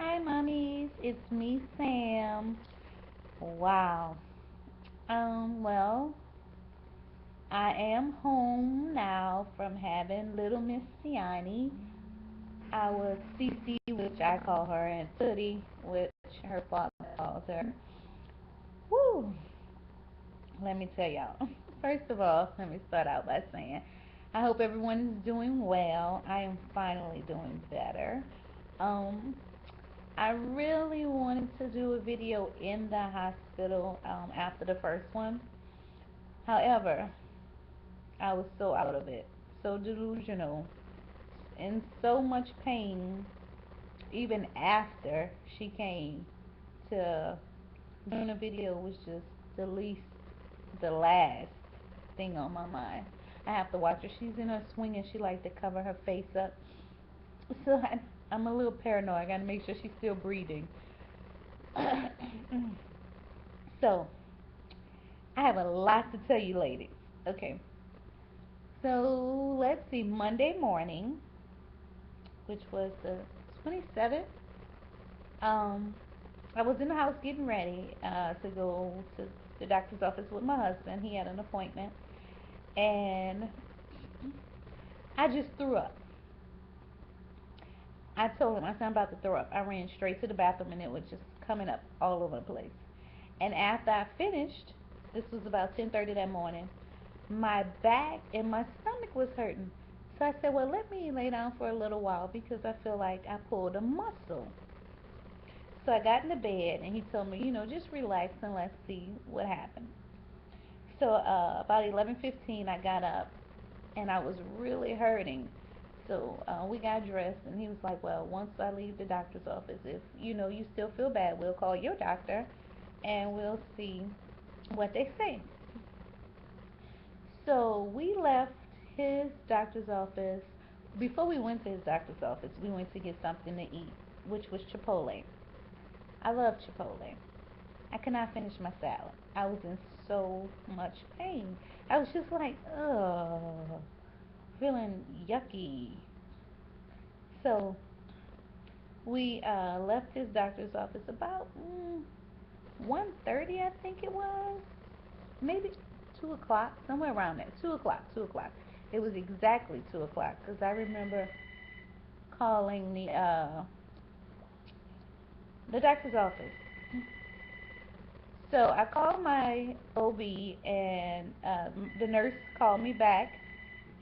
Hi, mommies. It's me, Sam. Wow. Well, I am home now from having little Miss Siani. I was Cece, which I call her, and Tootie, which her father calls her. Woo! Let me tell y'all. First of all, let me start out by saying I hope everyone is doing well. I am finally doing better. Um, I really wanted to do a video in the hospital after the first one. However, I was so out of it, so delusional, in so much pain, even after she came to doing a video was just the least, the last thing on my mind. I have to watch her. She's in her swing and she likes to cover her face up. So I'm a little paranoid. I gotta make sure she's still breathing. So I have a lot to tell you, ladies. Okay, so let's see. Monday morning, which was the 27th, um, I was in the house getting ready to go to the doctor's office with my husband. He had an appointment, and I just threw up. I told him, I said, I'm about to throw up. I ran straight to the bathroom, and it was just coming up all over the place. And after I finished, this was about 10:30 that morning, my back and my stomach was hurting. So I said, well, let me lay down for a little while because I feel like I pulled a muscle. So I got in the bed and he told me, just relax and let's see what happened. So about 11:15, I got up and I was really hurting. So we got dressed and he was like, well, once I leave the doctor's office, if you still feel bad, we'll call your doctor and we'll see what they say. So we left his doctor's office. Before we went to his doctor's office, we went to get something to eat, which was Chipotle. I love Chipotle. I could not finish my salad. I was in so much pain. I was just like, ugh, feeling yucky. So we left his doctor's office about 1:30, I think it was, maybe 2 o'clock, somewhere around there. 2 o'clock, 2 o'clock. It was exactly 2 o'clock because I remember calling the doctor's office. So I called my OB, and the nurse called me back.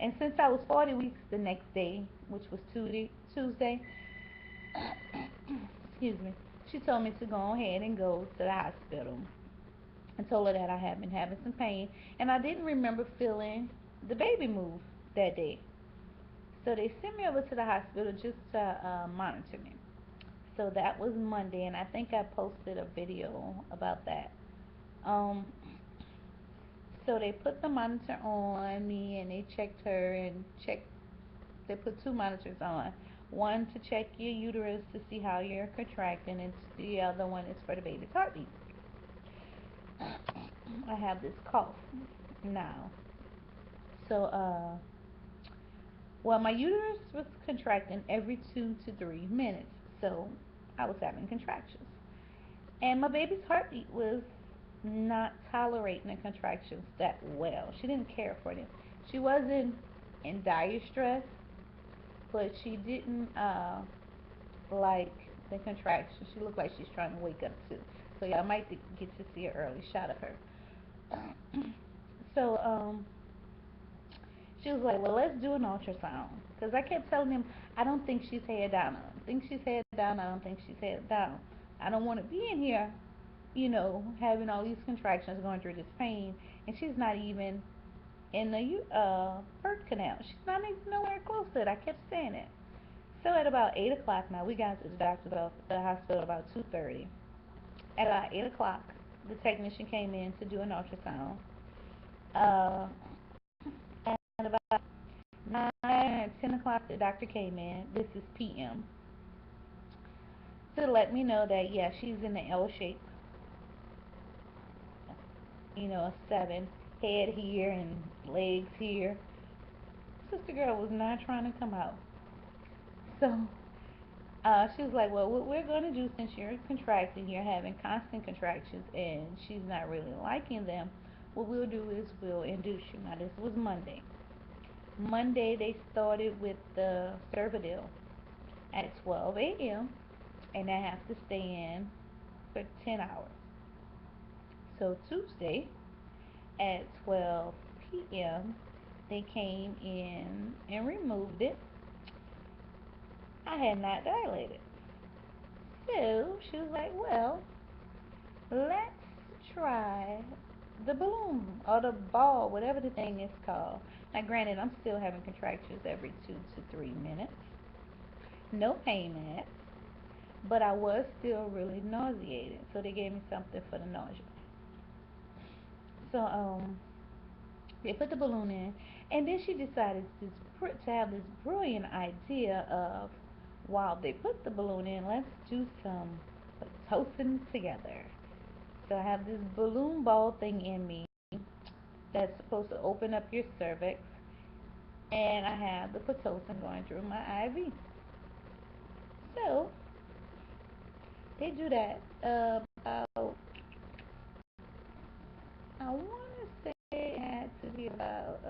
And since I was 40 weeks the next day, which was Tuesday, excuse me, she told me to go ahead and go to the hospital. I told her that I had been having some pain, and I didn't remember feeling the baby move that day. So they sent me over to the hospital just to monitor me. So that was Monday, and I think I posted a video about that. Um, so they put the monitor on me, and they checked her and checked. They put two monitors on. One to check your uterus to see how you're contracting, and the other one is for the baby's heartbeat. I have this cough now. So, well, my uterus was contracting every 2 to 3 minutes. So I was having contractions. And my baby's heartbeat was not tolerating the contractions that well. She didn't care for them. She wasn't in dire stress, but she didn't like the contractions. She looked like she's trying to wake up too. So y'all might get to see an early shot of her. So she was like, well, let's do an ultrasound. Because I kept telling him, I don't think she's head down. I don't think she's head down. I don't think she's head down. I don't want to be in here, having all these contractions, going through this pain, and she's not even in the birth canal. She's not even nowhere close to it. I kept saying it. So at about 8 o'clock, now we got to the doctor's office, the hospital about 2:30. At about 8 o'clock, the technician came in to do an ultrasound. Uh, and about 9 or 10 o'clock, the doctor came in. This is PM, to let me know that yeah, she's in the L shape, a seven, head here and legs here. Sister girl was not trying to come out. So She was like, well, what we're going to do, since you're contracting, you're having constant contractions, and she's not really liking them, what we'll do is we'll induce you. Now, this was Monday. Monday, they started with the Cervidil at 12 a.m., and I have to stay in for 10 hours. So, Tuesday at 12 p.m., they came in and removed it. I had not dilated. So, she was like, well, let's try the balloon or the ball, whatever the thing is called. Now, granted, I'm still having contractions every 2 to 3 minutes. No pain meds, but I was still really nauseated. So they gave me something for the nausea. So they put the balloon in, and then she decided to have this brilliant idea of, while they put the balloon in, let's do some pitocin together. So I have this balloon ball thing in me that's supposed to open up your cervix, and I have the pitocin going through my IV. So they do that about, I want to say it had to be about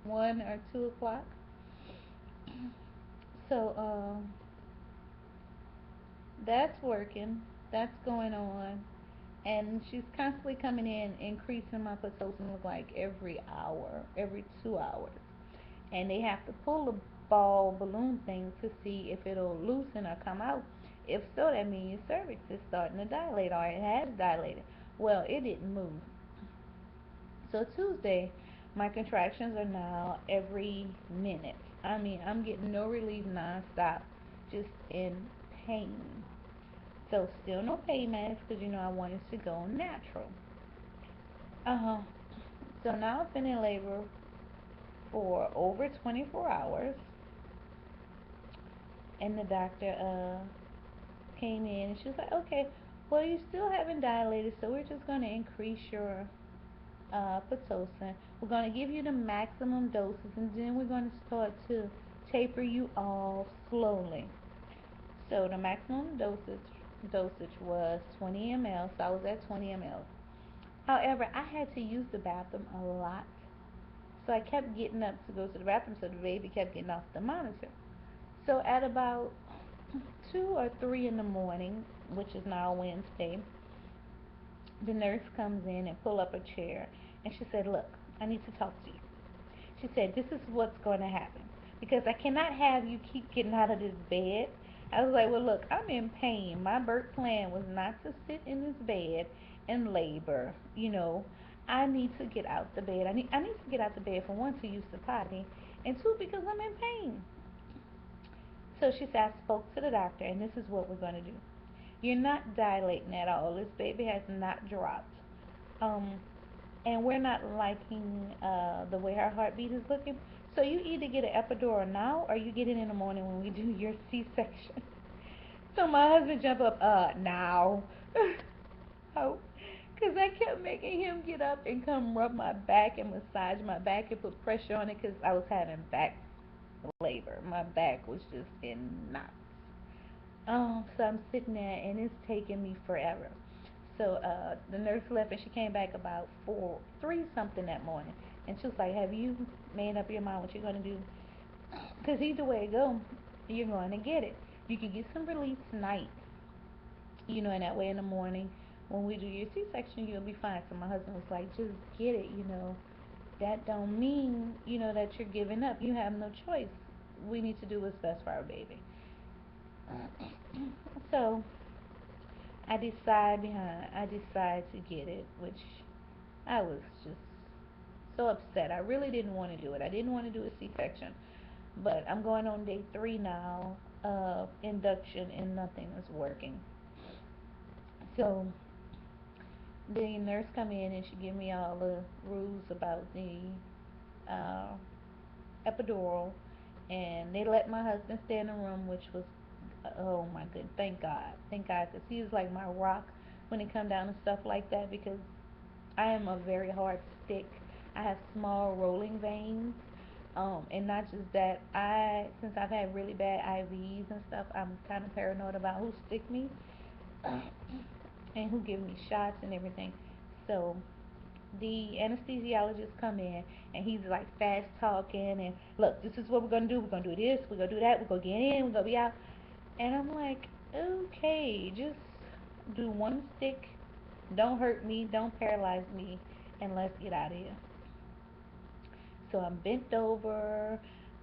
1 or 2 o'clock. So that's working, that's going on, and she's constantly coming in increasing my pitocin, look like every hour, every 2 hours, and they have to pull the ball balloon thing to see if it'll loosen or come out. If so, that means your cervix is starting to dilate, or it has dilated. Well, it didn't move. So Tuesday, my contractions are now every minute. I mean, I'm getting no relief, nonstop, just in pain. So still no pain meds, because I wanted to go natural. Uh-huh. So now I've been in labor for over 24 hours, and the doctor came in, and she was like, okay, well, you still haven't dilated, so we're just going to increase your Pitocin. We're going to give you the maximum doses, and then we're going to start to taper you off slowly. So the maximum dosage was 20 ml, so I was at 20 ml. However, I had to use the bathroom a lot, so I kept getting up to go to the bathroom, so the baby kept getting off the monitor. So at about 2 or 3 in the morning, which is now Wednesday, the nurse comes in and pull up a chair, and she said, look, I need to talk to you. She said, this is what's going to happen, because I cannot have you keep getting out of this bed. I was like, well, look, I'm in pain. My birth plan was not to sit in this bed and labor. I need to get out the bed. I need to get out the bed, for one, to use the potty, and two, because I'm in pain. So she said, I spoke to the doctor, and this is what we're going to do. You're not dilating at all. This baby has not dropped. Um, and we're not liking the way her heartbeat is looking. So you either get an epidural now, or you get it in the morning when we do your C-section. So my husband jumped up, now. Oh, because I kept making him get up and come rub my back and massage my back and put pressure on it, because I was having back labor. My back was just in knots. So I'm sitting there, and it's taking me forever. So the nurse left, and she came back about 3 something that morning, and she was like, "Have you made up your mind what you're gonna do? Because either way it go, you're going to get it. You can get some relief tonight, and that way in the morning when we do your C-section, you'll be fine." So my husband was like, "Just get it, That don't mean, that you're giving up. You have no choice. We need to do what's best for our baby." So I decide to get it, which I was just so upset. I really didn't want to do it. I didn't want to do a C-section, but I'm going on day 3 now of induction, and nothing is working. So the nurse come in, and she give me all the rules about the uh, epidural, and they let my husband stay in the room, which was, oh my goodness, thank God, because he is like my rock when it come down to stuff like that, because I am a very hard stick. I have small rolling veins, And not just that, since I've had really bad IVs and stuff, I'm kind of paranoid about who stick me and who give me shots and everything. So the anesthesiologist come in and he's like fast talking and look, this is what we're gonna do. We're gonna do this. We're gonna do that. We're gonna get in. We're gonna be out. And I'm like, okay, just do one stick. Don't hurt me. Don't paralyze me. And let's get out of here. So I'm bent over.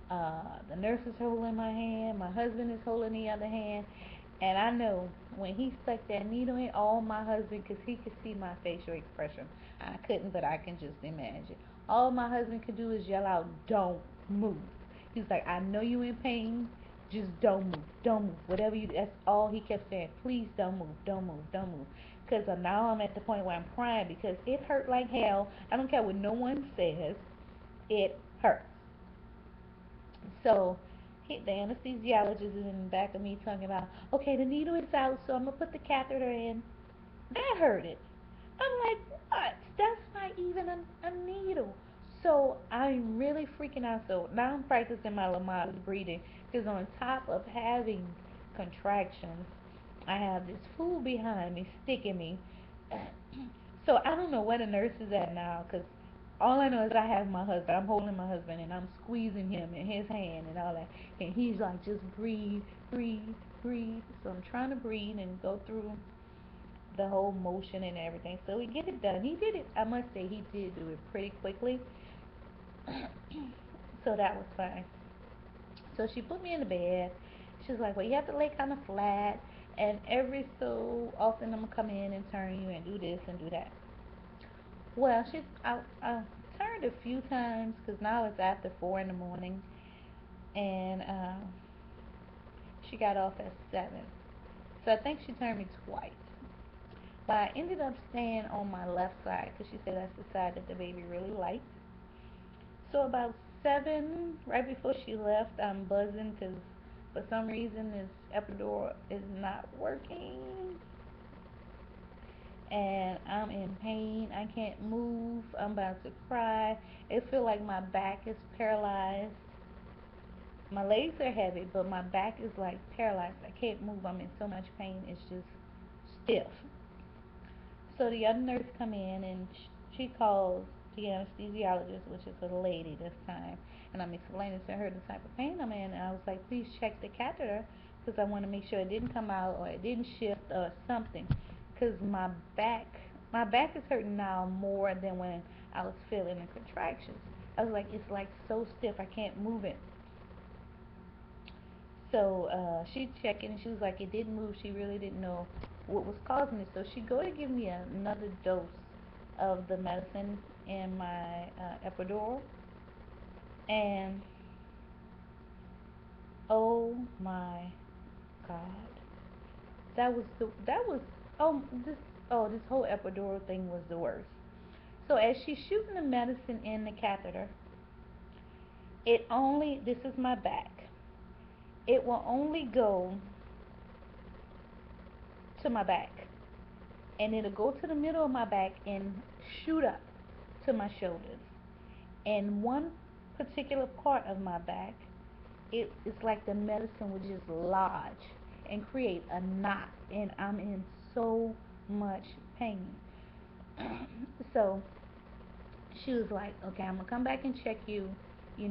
The nurse is holding my hand. My husband is holding the other hand. And I know when he stuck that needle in, all my husband, because he could see my facial expression. I couldn't, but I can just imagine. All my husband could do is yell out, don't move. He's like, I know you in pain. Just don't move. Don't move. Whatever you do. That's all he kept saying. Please don't move. Don't move. Don't move. Because now I'm at the point where I'm crying because it hurt like hell. I don't care what no one says. It hurts. So the anesthesiologist is in the back of me talking about, okay, the needle is out, so I'm gonna put the catheter in. That hurt it. I'm like, what? That's not even a needle. So I'm really freaking out. So now I'm practicing my Lamaze breathing because on top of having contractions, I have this fool behind me sticking me. So I don't know where the nurse is at now because all I know is I have my husband. I'm holding my husband and I'm squeezing him in his hand and all that. And he's like, just breathe, breathe, breathe. So I'm trying to breathe and go through the whole motion and everything. So we get it done. He did it. I must say he did do it pretty quickly. So that was fine. So she put me in the bed. She's like, well, you have to lay kind of flat. And every so often I'm gonna come in and turn you and do this and do that. Well, I turned a few times because now it's after 4 in the morning, and she got off at 7. So I think she turned me twice. But I ended up staying on my left side because she said that's the side that the baby really liked. So about 7, right before she left, I'm buzzing because for some reason this epidural is not working. And I'm in pain. I can't move. I'm about to cry. It feels like my back is paralyzed. My legs are heavy, but my back is like paralyzed. I can't move. I'm in so much pain. It's just stiff. So the other nurse come in and she calls the anesthesiologist, which is a lady this time, and I'm explaining to her the type of pain I'm in. And I was like, please check the catheter because I want to make sure it didn't come out or it didn't shift or something. Because my back is hurting now more than when I was feeling the contractions. I was like, it's like so stiff, I can't move it. So she checked it and she was like, it didn't move. She really didn't know what was causing it. So she go to give me another dose of the medicine in my epidural, and oh my God, that was oh this whole epidural thing was the worst. So as she's shooting the medicine in the catheter, it only this is my back. It will only go to my back, and it'll go to the middle of my back and shoot up to my shoulders. And one particular part of my back, it's like the medicine would just lodge and create a knot, and I'm in so much pain. So she was like, "Okay, I'm gonna come back and check you. You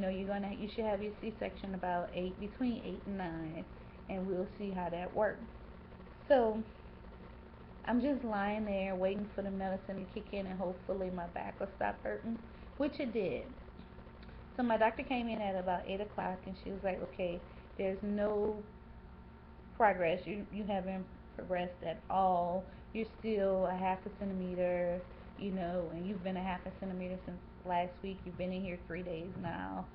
should have your C-section about between 8 and 9, and we'll see how that works." So I'm just lying there waiting for the medicine to kick in and hopefully my back will stop hurting, which it did. So my doctor came in at about 8 o'clock and she was like, okay, there's no progress. You haven't progressed at all. You're still a half a centimeter, and you've been a half a centimeter since last week. You've been in here 3 days now.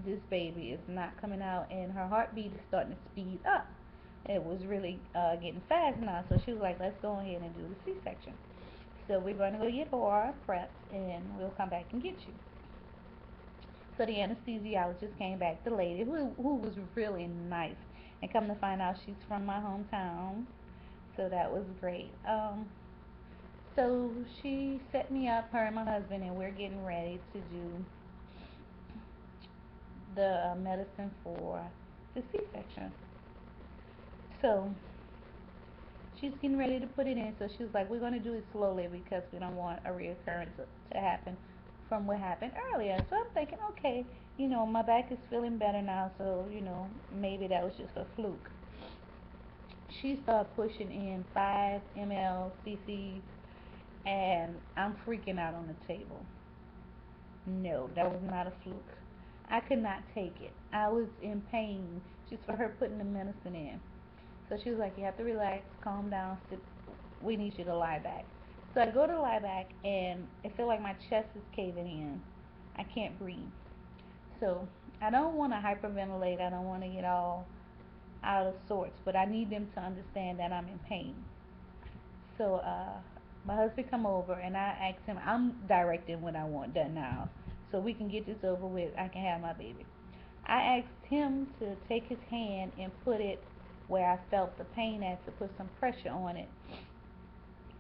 This baby is not coming out, and her heartbeat is starting to speed up. It was really getting fast now, so she was like, let's go ahead and do the C-section. So we're going to go get OR prepped, and we'll come back and get you. So the anesthesiologist came back, the lady who was really nice, and come to find out she's from my hometown. So that was great. So she set me up, her and my husband, and we're getting ready to do the medicine for the C-section. So she's getting ready to put it in. So she was like, we're going to do it slowly because we don't want a reoccurrence to happen from what happened earlier. So I'm thinking, okay, my back is feeling better now, so, maybe that was just a fluke. She started pushing in 5 ml cc, and I'm freaking out on the table. No, that was not a fluke. I could not take it. I was in pain just for her putting the medicine in. So she was like, you have to relax, calm down, sit. We need you to lie back. So I go to lie back, and it feels like my chest is caving in. I can't breathe. So I don't want to hyperventilate. I don't want to get all out of sorts, but I need them to understand that I'm in pain. So my husband come over, and I asked him. I'm directing what I want done now, so we can get this over with. I can have my baby. I asked him to take his hand and put it where I felt the pain at, to put some pressure on it,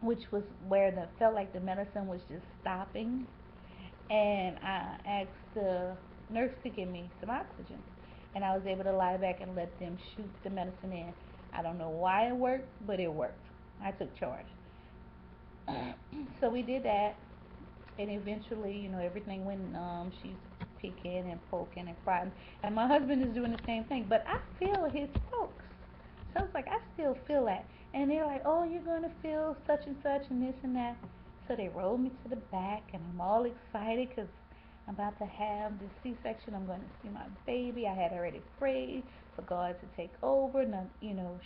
which was where the felt like the medicine was just stopping. And I asked the nurse to give me some oxygen, and I was able to lie back and let them shoot the medicine in. I don't know why it worked, but it worked. I took charge. So we did that, and eventually, everything went numb. She's picking and poking and crying, and my husband is doing the same thing, but I feel his pokes. So I was like, I still feel that. And they're like, oh, you're going to feel such and such and this and that. So they rolled me to the back, and I'm all excited because I'm about to have this C-section. I'm going to see my baby. I had already prayed for God to take over. Now,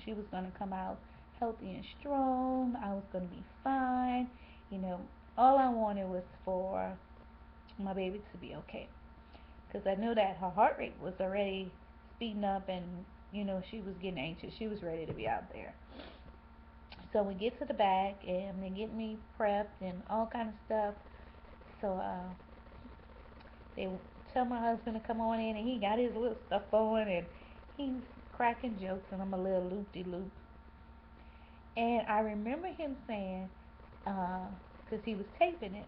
she was going to come out healthy and strong. I was going to be fine. You know, all I wanted was for my baby to be okay, because I knew that her heart rate was already speeding up, and she was getting anxious. She was ready to be out there. So we get to the back, and they get me prepped and all kind of stuff. So they tell my husband to come on in, and he got his little stuff on, and he's cracking jokes, and I'm a little loop de loop. And I remember him saying, because he was taping it,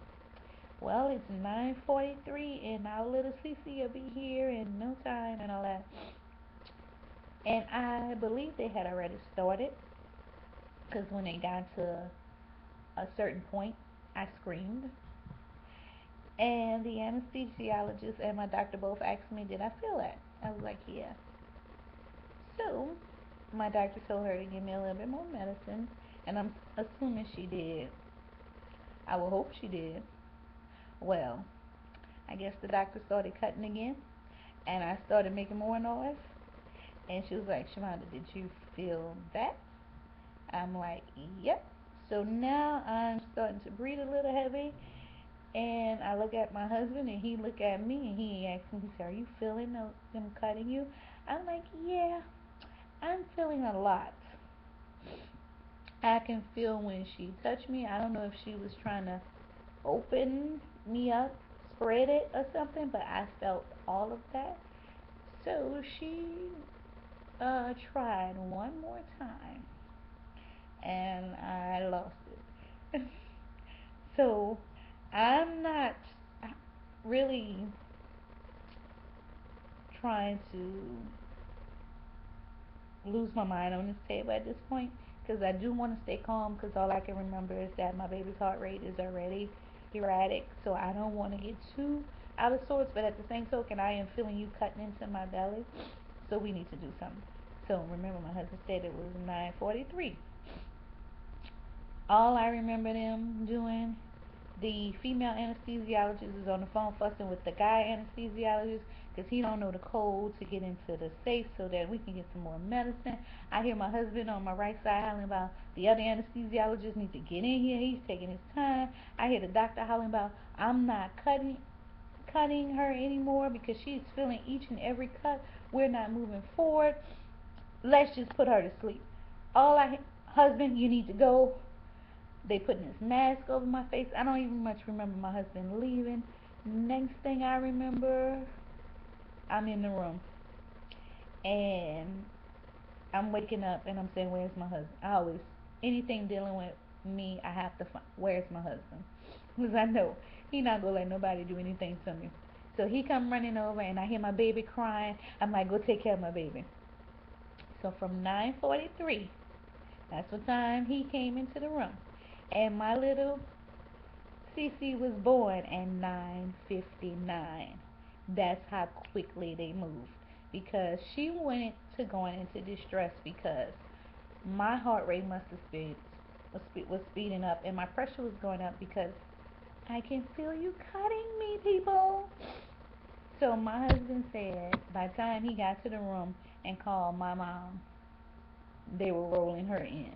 well, it's 9:43, and our little Cece will be here in no time, and all that. And I believe they had already started, because when they got to a certain point, I screamed. And the anesthesiologist and my doctor both asked me, did I feel that? I was like, yeah. So my doctor told her to give me a little bit more medicine, and I'm assuming she did. I will hope she did. Well, I guess the doctor started cutting again, and I started making more noise. And she was like, Shamanda, did you feel that? I'm like, yep. So now I'm starting to breathe a little heavy, and I look at my husband, and he look at me, and he asked me, he said, are you feeling them cutting you? I'm like, yeah, I'm feeling a lot. I can feel when she touched me. I don't know if she was trying to open me up, spread it or something, but I felt all of that. So she tried one more time, and I lost it. So I'm not really trying to lose my mind on this table at this point, because I do want to stay calm, because all I can remember is that my baby's heart rate is already erratic, so I don't want to get too out of sorts, but at the same token, I am feeling you cutting into my belly, so we need to do something. So remember, my husband said it was 9:43. All I remember them doing, the female anesthesiologist is on the phone fussing with the guy anesthesiologist because he don't know the code to get into the safe so that we can get some more medicine. I hear my husband on my right side hollering about the other anesthesiologist needs to get in here. He's taking his time. I hear the doctor hollering about I'm not cutting her anymore because she's feeling each and every cut. We're not moving forward. Let's just put her to sleep. All I husband, you need to go. They putting this mask over my face. I don't even much remember my husband leaving. Next thing I remember, I'm in the room, and I'm waking up, and I'm saying, "Where's my husband?" I always, anything dealing with me, I have to find, where's my husband? Because I know he not gonna let nobody do anything to me. So he come running over, and I hear my baby crying. I'm like, go take care of my baby. So from 9:43, that's what time he came into the room, and my little Cece was born at 9:59. That's how quickly they moved, because she went to going into distress because my heart rate must have was speeding up, and my pressure was going up because I can feel you cutting me, people. So my husband said by the time he got to the room and called my mom, they were rolling her in,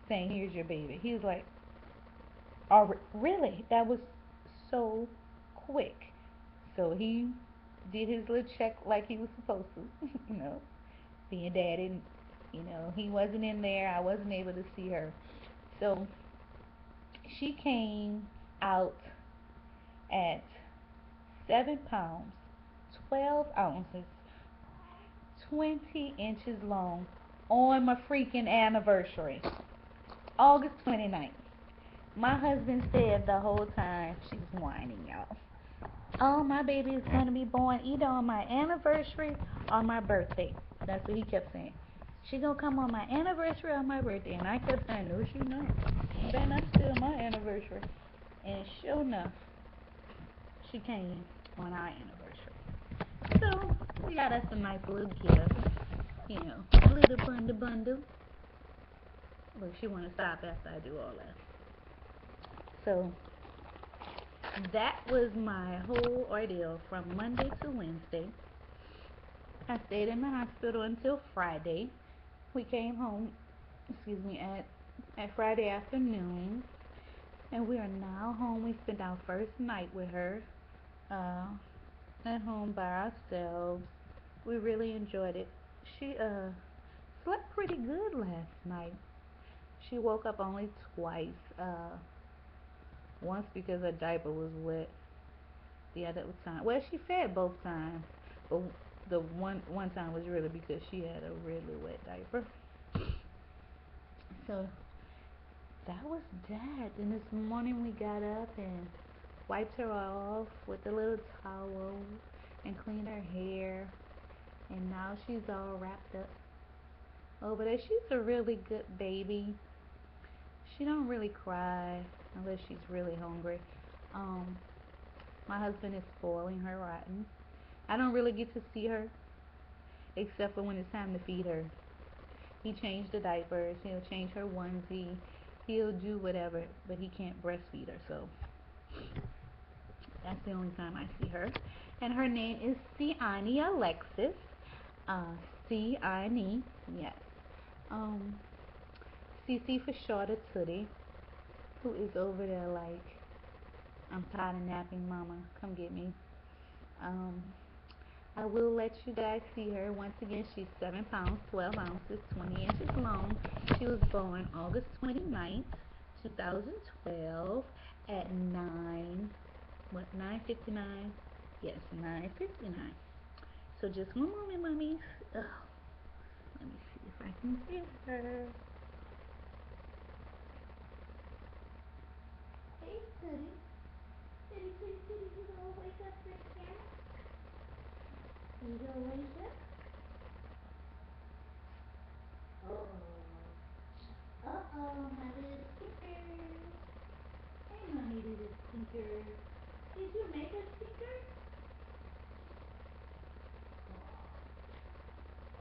saying, "Here's your baby." He was like, "Oh, really? That was so quick." So he did his little check like he was supposed to, you know, being daddy. He wasn't in there. I wasn't able to see her. So she came out at 7 pounds, 12 ounces, 20 inches long on my freaking anniversary, August 29th. My husband said the whole time, she's whining, y'all. Oh, my baby is going to be born either on my anniversary or my birthday. That's what he kept saying. She going to come on my anniversary or my birthday. And I kept saying, no, she not. Then that's still my anniversary. And sure enough, she came on our anniversary. So, we got us a nice little gift. A little bundle. Look, she want to stop after I do all that. So, that was my whole ordeal from Monday to Wednesday. I stayed in the hospital until Friday. We came home, at Friday afternoon, and we are now home. We spent our first night with her uh, at home by ourselves. We really enjoyed it. She slept pretty good last night. She woke up only twice. Once because her diaper was wet. The other time, well, she fed both times, but the one time was really because she had a really wet diaper. So that was that. And this morning we got up and wiped her off with a little towel and cleaned her hair, and now she's all wrapped up over there. She's a really good baby. She don't really cry unless she's really hungry. Um, my husband is spoiling her rotten. I don't really get to see her except for when it's time to feed her. He changed the diapers, he'll change her onesie, he'll do whatever, but he can't breastfeed her, so that's the only time I see her. And her name is Siani Alexis. Uh, Siani, yes. Um, CC for short, or Tootie, who is over there like, I'm tired of napping, mama, come get me. Um, I will let you guys see her. Once again, she's 7 pounds, 12 ounces, 20 inches long. She was born August 29th, 2012 at 9:59? Yes, 9:59. So just one moment, mummies. Oh, let me see if I can get her. Hey, Tootie. Tootie, Tootie, Tootie, you gonna wake up this cat? You gonna wake up? Oh. Uh-oh, my little stinker. Hey, mommy, little stinker. Did you make a stinker?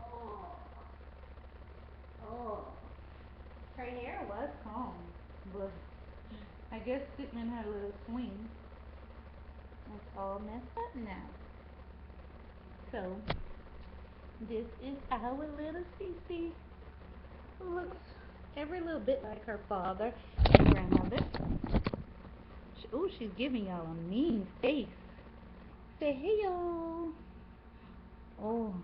Oh, oh. Her hair was combed, but I guess sitting in her little swing, it's all messed up now. So, this is our little Cece, who looks every little bit like her father and grandmother. Oh, she's giving y'all a mean face. Say, hey, y'all. Oh.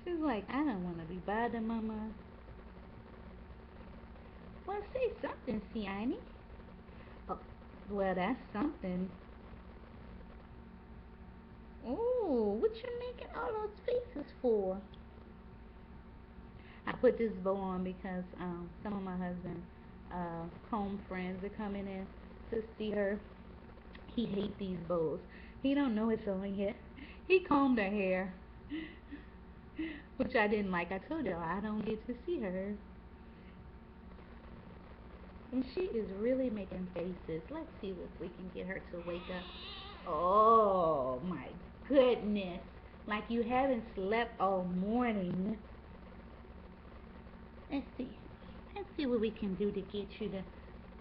She's like, I don't want to be bothered, mama. Well, say something, Siani. Oh, well, that's something. Oh, what you making all those faces for? I put this bow on because some of my husband's home friends are coming in to see her. He hates these bows. He don't know it's on yet. He combed her hair, which I didn't like. I told y'all I don't get to see her. And she is really making faces. Let's see if we can get her to wake up. Oh my goodness. Like you haven't slept all morning. Let's see. Let's see what we can do to get you to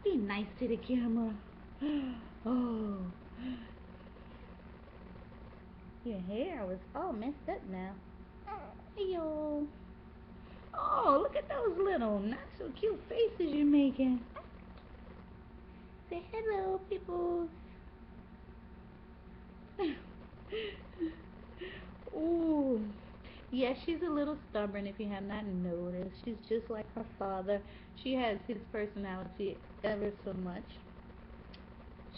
be nice to the camera. Oh, your hair was all messed up now. Hey, yo. Oh, look at those little not so cute faces you're making. Say hello, people. Ooh. Yeah, she's a little stubborn if you have not noticed. She's just like her father. She has his personality ever so much.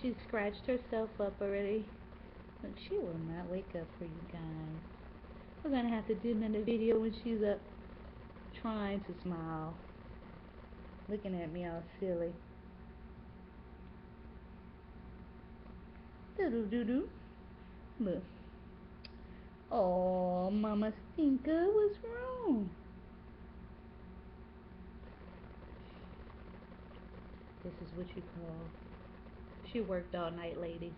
She scratched herself up already. But she will not wake up for you guys. We're gonna have to do another video when she's up trying to smile. Looking at me all silly. Doo-doo-doo-doo. Look. Oh, Mama Stinker, what's wrong? This is what you call. She worked all night, ladies.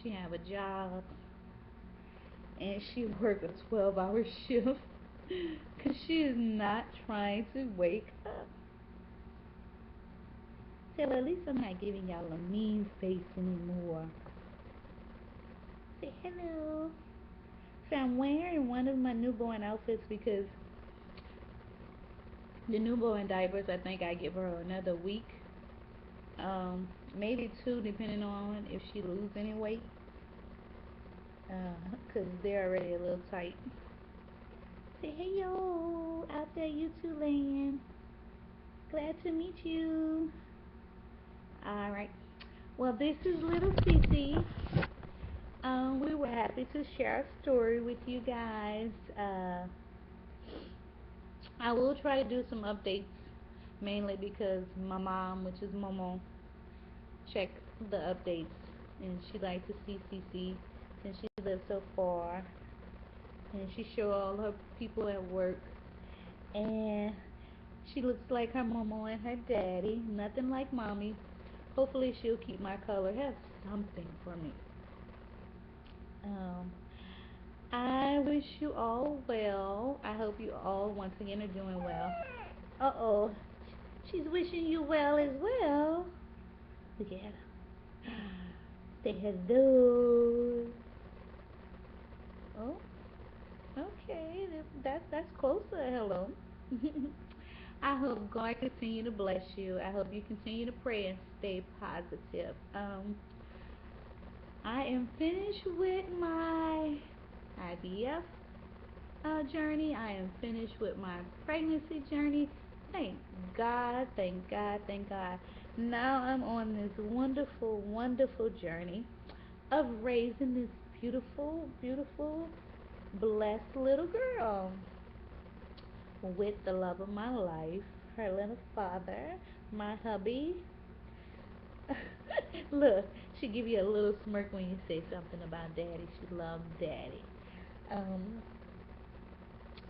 She have a job. And she worked a 12-hour shift. Because she is not trying to wake up. Say, well, at least I'm not giving y'all a mean face anymore. Say hello. So I'm wearing one of my newborn outfits because the newborn diapers, I think I give her another week. Maybe two, depending on if she lose any weight. Because they're already a little tight. Say hey yo, out there YouTube land. Glad to meet you. Alright. Well, this is little Cece. We were happy to share a story with you guys. I will try to do some updates, mainly because my mom, which is Momo, check the updates, and she likes to see Cece since she lives so far, and she show all her people at work, and she looks like her mama and her daddy, nothing like mommy. Hopefully she'll keep my color, have something for me. Um, I wish you all well. I hope you all once again are doing well. Uh-oh, she's wishing you well as well. Look at her. Say hello. Oh, okay. That's close to a hello. I hope God continue to bless you. I hope you continue to pray and stay positive. I am finished with my IVF journey. I am finished with my pregnancy journey. Thank God, thank God, thank God. Now I'm on this wonderful, wonderful journey of raising this beautiful, beautiful, blessed little girl with the love of my life, her little father, my hubby. Look, she give you a little smirk when you say something about daddy. She loves daddy. Um,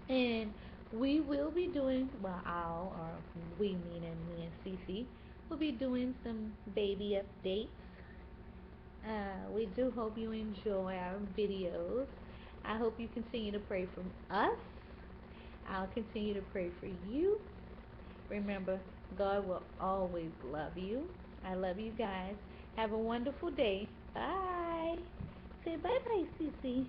and we will be doing, well, or we meaning me and Cece, will be doing some baby updates. We do hope you enjoy our videos. I hope you continue to pray for us. I'll continue to pray for you. Remember, God will always love you. I love you guys. Have a wonderful day. Bye. Say bye bye, Cece.